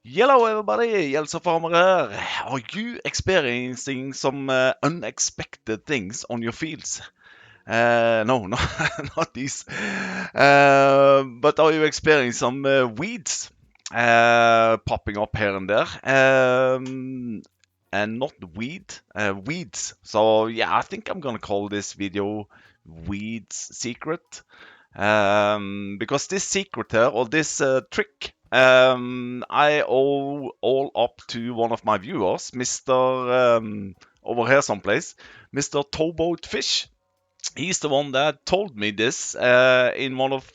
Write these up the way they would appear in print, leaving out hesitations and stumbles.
Hello everybody, Jelsa Farmer here. Are you experiencing some unexpected things on your fields? No, not these. But are you experiencing some weeds popping up here and there? And not weeds. So yeah, I think I'm gonna call this video Weeds Secret. Because this secret here, or this trick, I owe all up to one of my viewers, Mr. Over here someplace, Mr. Towboat Fish. He's the one that told me this in one of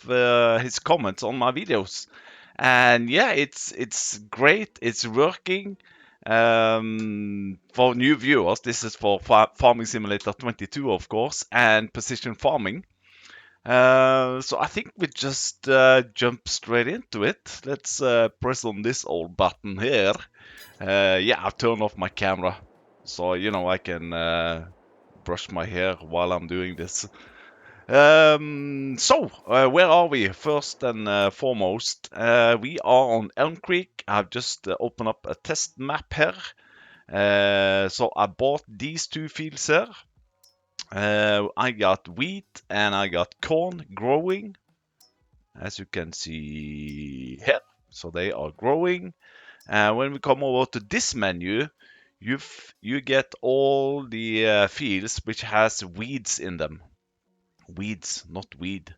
his comments on my videos. And yeah, it's great. It's working. For new viewers, this is for Farming Simulator 22, of course, and precision farming. So I think we just jump straight into it. Let's press on this old button here. Yeah, I've turned off my camera, so I can brush my hair while I'm doing this. Where are we? First and foremost, we are on Elm Creek. I've just opened up a test map here. So I bought these two fields here. I got wheat and I got corn growing, as you can see here. So they are growing. When we come over to this menu, you get all the fields which has weeds in them. Weeds, not weed.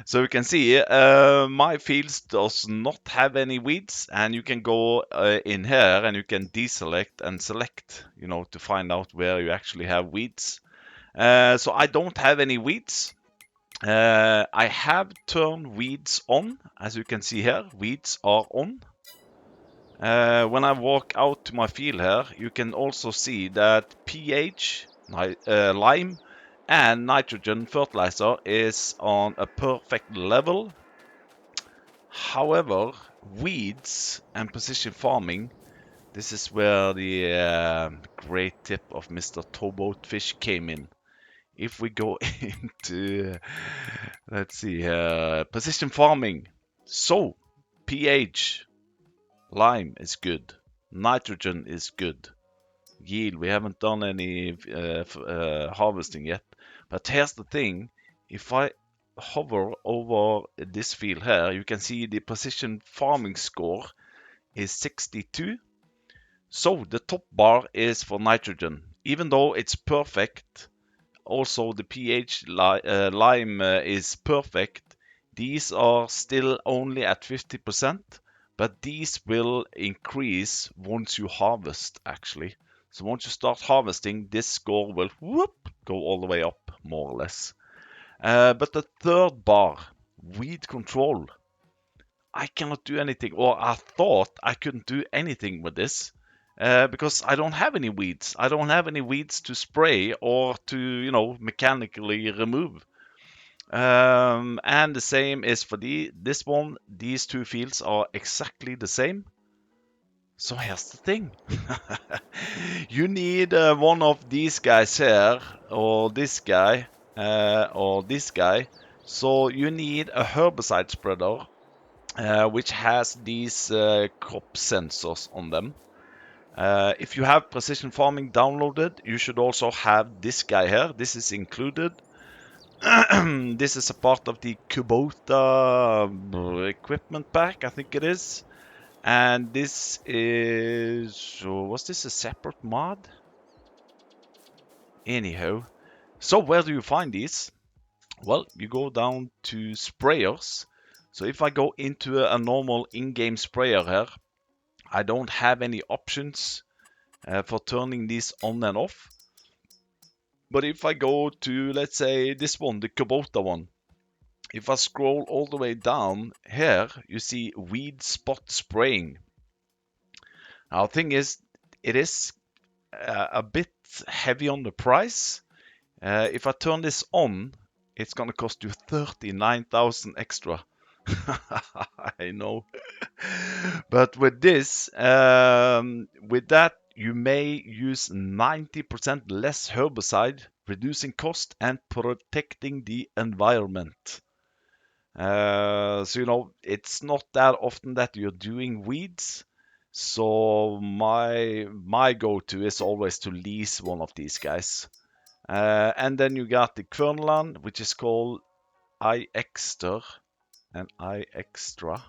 So you can see my fields does not have any weeds, and you can go in here and you can deselect and select, to find out where you actually have weeds. So I don't have any weeds. I have turned weeds on, as you can see here. Weeds are on. When I walk out to my field here, you can also see that pH, lime, and nitrogen fertilizer is on a perfect level. However, weeds and precision farming, this is where the great tip of Mr. Towboat Fish came in. If we go into, let's see here, precision farming. So, pH, lime is good. Nitrogen is good. Yield, we haven't done any harvesting yet. But here's the thing, if I hover over this field here, you can see the precision farming score is 62. So the top bar is for nitrogen. Even though it's perfect, also the pH lime is perfect, these are still only at 50%, but these will increase once you harvest, actually. So once you start harvesting, this score will go all the way up, more or less. But the third bar, weed control, I cannot do anything, or I thought I couldn't do anything with this. Because I don't have any weeds. I don't have any weeds to spray or to, mechanically remove. And the same is for this one. These two fields are exactly the same. So here's the thing. You need one of these guys here, or this guy, or this guy. So you need a herbicide spreader, which has these crop sensors on them. If you have Precision Farming downloaded, you should also have this guy here. This is included. This is a part of the Kubota equipment pack, I think it is. And this is... was this a separate mod? Anyhow. So where do you find these? Well, you go down to sprayers. So if I go into a normal in-game sprayer here, I don't have any options for turning these on and off. But if I go to, let's say, this one, the Kubota one, if I scroll all the way down here, you see weed spot spraying. Now, the thing is, it is a bit heavy on the price. If I turn this on, it's going to cost you 39,000 extra. I know. But with this, with that, you may use 90% less herbicide, reducing cost and protecting the environment. So, you know, it's not that often that you're doing weeds. So my go-to is always to lease one of these guys. And then you got the Kernland, which is called iExtra and iExtra.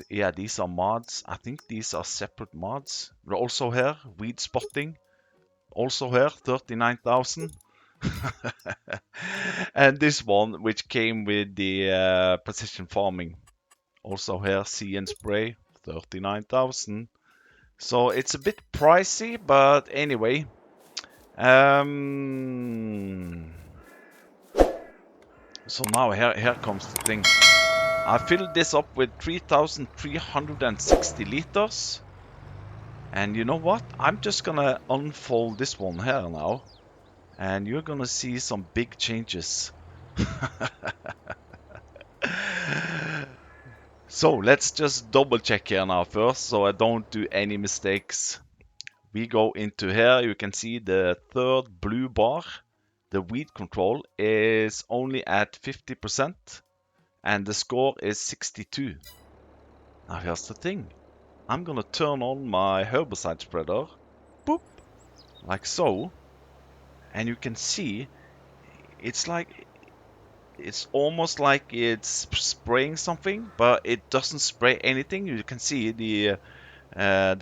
Yeah, these are mods. I think these are separate mods. We're also here, weed spotting. Also here, 39,000. And this one, which came with the precision farming. Also here, see and spray, 39,000. So it's a bit pricey, but anyway. So now here comes the thing. I filled this up with 3,360 liters. And you know what? I'm just gonna unfold this one here now. And you're gonna see some big changes. So let's just double check here now first, so I don't do any mistakes. We go into here, you can see the third blue bar. The weed control is only at 50%, and the score is 62. Now here's the thing. I'm gonna turn on my herbicide spreader, boop, like so, and you can see it's almost like it's spraying something, but it doesn't spray anything. You can see the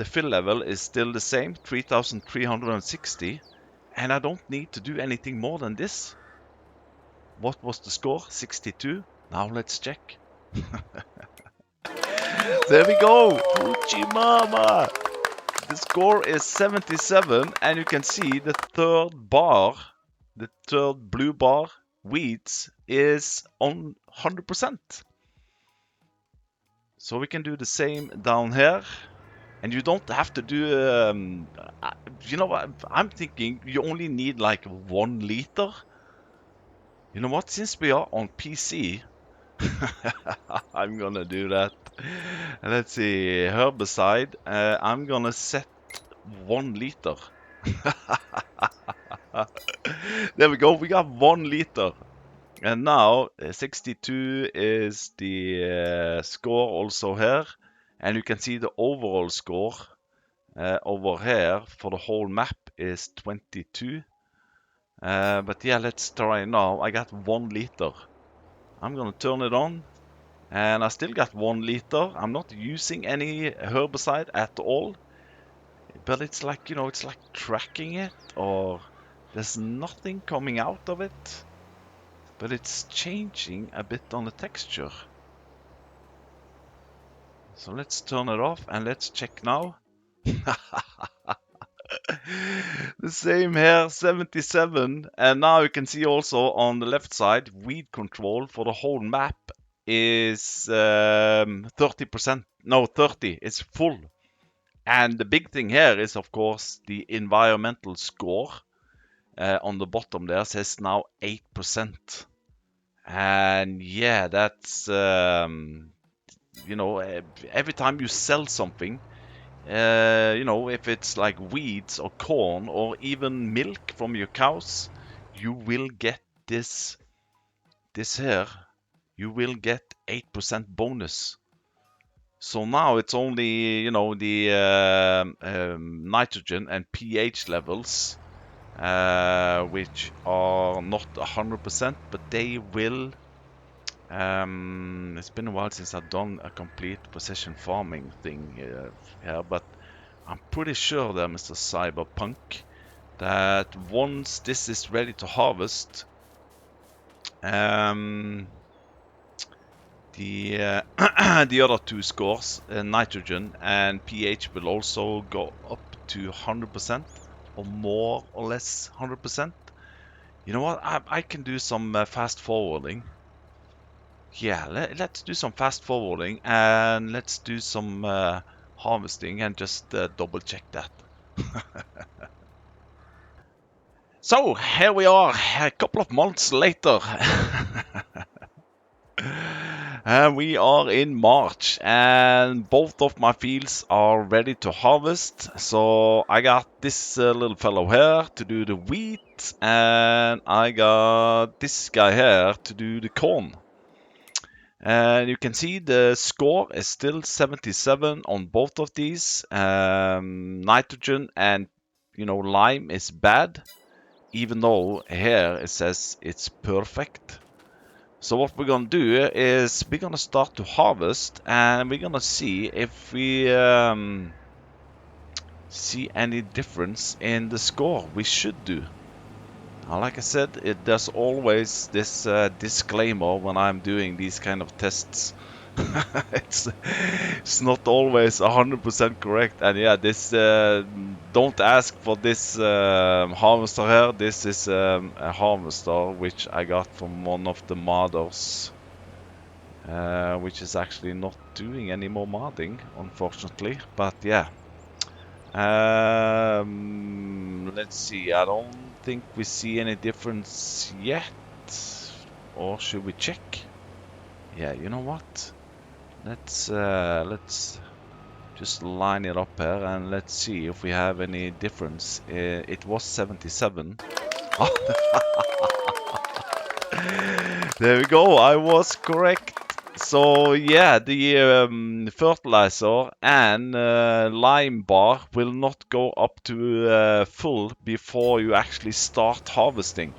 fill level is still the same, 3,360, and I don't need to do anything more than this. What was the score? 62. Now let's check. There we go! Fuji-mama! The score is 77, and you can see the third blue bar, weeds, is on 100%. So we can do the same down here. And you don't have to do, you know what, I'm thinking you only need like 1 liter. You know what, since we are on PC, I'm gonna do that. Let's see, herbicide, I'm gonna set 1 liter. There we go, we got 1 liter. And now 62 is the score also here. And you can see the overall score over here for the whole map is 22. But yeah, let's try now. I got 1 liter. I'm gonna turn it on. And I still got 1 liter. I'm not using any herbicide at all. But it's like, you know, it's like tracking it, or there's nothing coming out of it. But it's changing a bit on the texture. So let's turn it off and let's check now. The same here, 77. And now you can see also on the left side, weed control for the whole map is 30%. No, 30. It's full. And the big thing here is, of course, the environmental score. On the bottom there says now 8%. And yeah, that's, you know, every time you sell something, you know, if it's like weeds or corn or even milk from your cows, you will get this here. You will get 8% bonus. So now it's only, you know, the nitrogen and pH levels, which are not 100%, but they will. It's been a while since I've done a complete precision farming thing here, but I'm pretty sure there, Mr. Cyberpunk, that once this is ready to harvest, the the other two scores, nitrogen and pH, will also go up to 100%, or more or less 100%. You know what? I can do some fast forwarding. Yeah, let's do some fast forwarding, and let's do some harvesting and just double check that. So here we are, a couple of months later. And we are in March, and both of my fields are ready to harvest. So I got this little fellow here to do the wheat, and I got this guy here to do the corn. And you can see the score is still 77 on both of these. Nitrogen and lime is bad, even though here it says it's perfect. So what we're gonna do is we're gonna start to harvest, and we're gonna see if we see any difference in the score. We should do. Like I said, there's always this disclaimer when I'm doing these kind of tests. it's not always 100% correct, and yeah, this don't ask for this harvester here. This is a harvester which I got from one of the modders, which is actually not doing any more modding, unfortunately. But yeah. Let's see. I don't think we see any difference yet. Or should we check? Yeah, you know what? Let's just line it up here and let's see if we have any difference. It was 77. There we go. I was correct. So yeah, the fertilizer and lime bar will not go up to full before you actually start harvesting,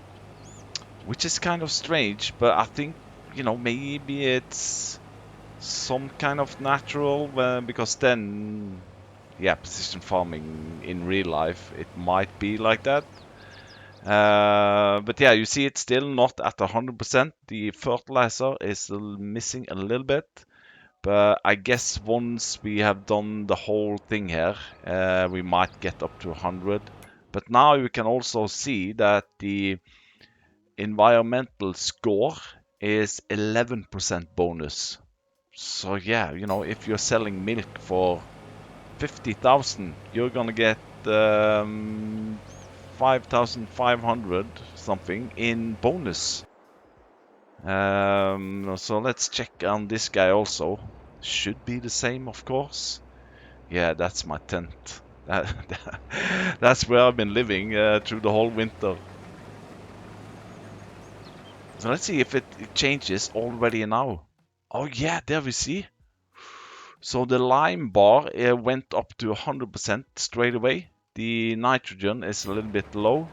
which is kind of strange. But I think maybe it's some kind of natural, because then yeah, precision farming in real life it might be like that. But yeah, you see it's still not at 100%. The fertilizer is still missing a little bit. But I guess once we have done the whole thing here, we might get up to 100. But now you can also see that the environmental score is 11% bonus. So yeah, if you're selling milk for 50,000, you're gonna get 5,500 something in bonus. So let's check on this guy also. Should be the same, of course. Yeah, that's my tent. That's where I've been living through the whole winter. So let's see if it changes already now. Oh yeah, there we see. So the lime bar went up to 100% straight away. The nitrogen is a little bit low.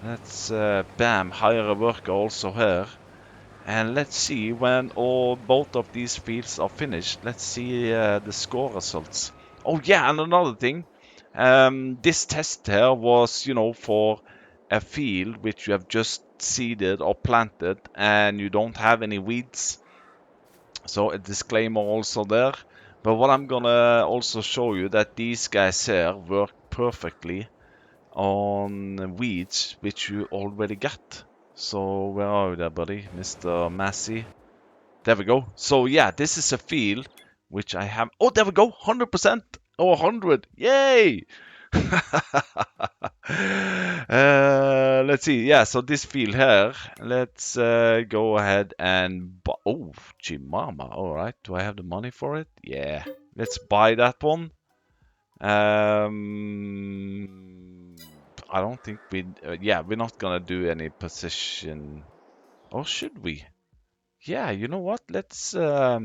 Let's bam, hire a worker also here. And let's see when both of these fields are finished. Let's see the score results. Oh yeah, and another thing. This test here was, for a field which you have just seeded or planted and you don't have any weeds. So a disclaimer also there. But what I'm gonna also show you that these guys here work perfectly on weeds which you already got. So where are you there, buddy? Mr. Massey. There we go. So yeah, this is a field which I have. Oh, there we go. 100% or 100. Yay! Let's see. Yeah, so this field here. Let's go ahead and buy. Oh, Chimama. All right. Do I have the money for it? Yeah. Let's buy that one. I don't think we. Yeah, we're not gonna do any position. Or should we? Yeah, you know what? Let's. Or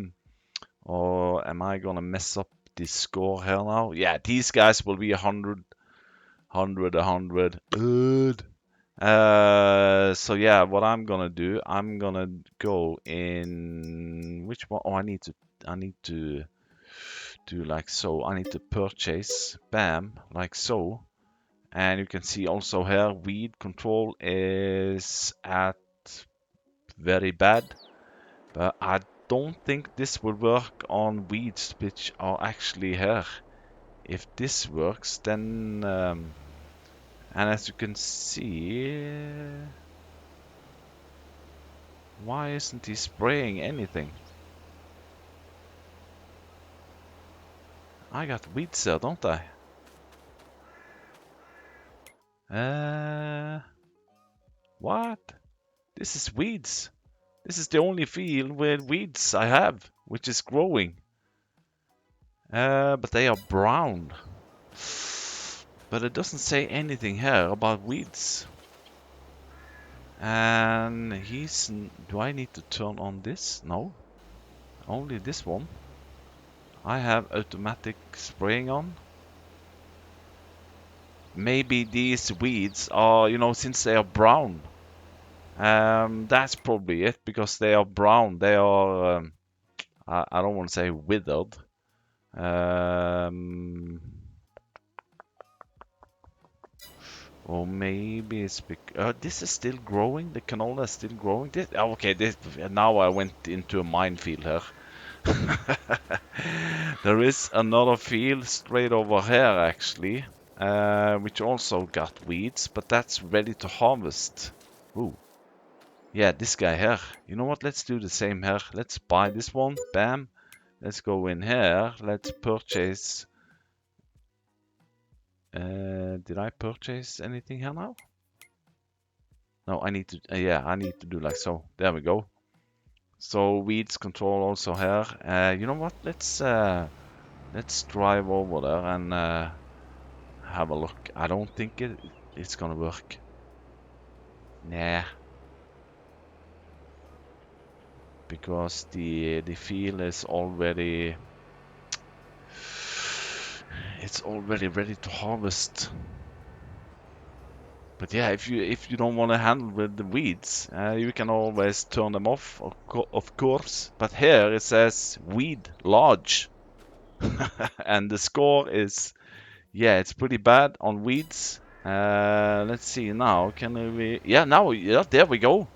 am I gonna mess up the score here now? Yeah, these guys will be 100, 100, 100. Good. So yeah, what I'm gonna do, I'm gonna go in which one? Oh, I need to do like so. I need to purchase, bam, like so. And you can see also here, weed control is at very bad. But I don't think this will work on weeds which are actually here. If this works, then... and as you can see... why isn't he spraying anything? I got weeds there, don't I? What? This is weeds. This is the only field with weeds I have, which is growing. But they are brown. But it doesn't say anything here about weeds. And he's... Do I need to turn on this? No. Only this one. I have automatic spraying on. Maybe these weeds are, you know, since they are brown. That's probably it, because they are brown. They are, I don't want to say withered. Or maybe it's because this is still growing. The canola is still growing. Okay, now I went into a minefield here. There is another field straight over here, actually, which also got weeds, but that's ready to harvest. Ooh. Yeah, this guy here. You know what? Let's do the same here. Let's buy this one. Bam. Let's go in here. Let's purchase. Did I purchase anything here now? No, I need to. Yeah, I need to do like so. There we go. So weeds control also here. You know what? Let's drive over there and have a look. I don't think it's gonna work. Nah. Because the field is already... It's already ready to harvest. But yeah, if you don't want to handle with the weeds, you can always turn them off, of course. But here it says weed large. And the score is... Yeah, it's pretty bad on weeds. Let's see now. Can we... Yeah, now, yeah, there we go.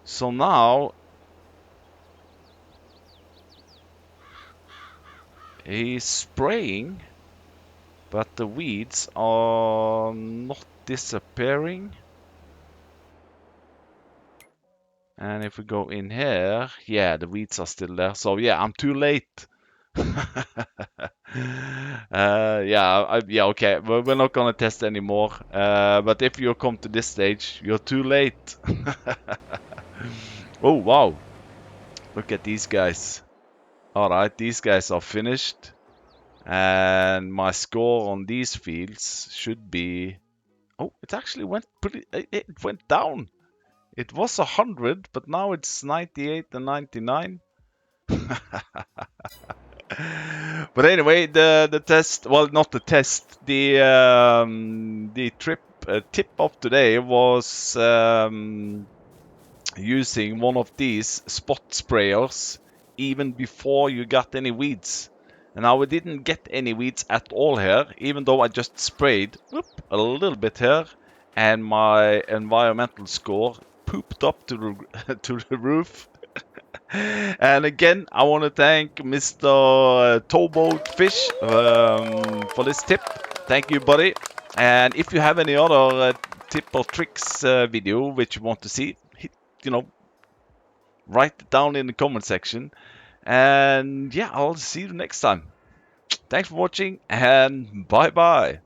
So now he's spraying, but the weeds are not disappearing. And if we go in here, yeah, the weeds are still there. So yeah, I'm too late. Yeah, okay. We're not gonna test anymore. But if you come to this stage, you're too late. Oh wow! Look at these guys. All right, these guys are finished, and my score on these fields should be... Oh, it actually went pretty... It went down. It was 100, but now it's 98 and 99. But anyway, the test... Well, not the test. The tip of today was using one of these spot sprayers even before you got any weeds. And now we didn't get any weeds at all here, even though I just sprayed a little bit here, and my environmental score pooped up to the to the roof. And again, I want to thank Mr. Towboat Fish for this tip. Thank you, buddy. And if you have any other tip or tricks video which you want to see, you know, write it down in the comment section. And yeah, I'll see you next time. Thanks for watching, and bye bye.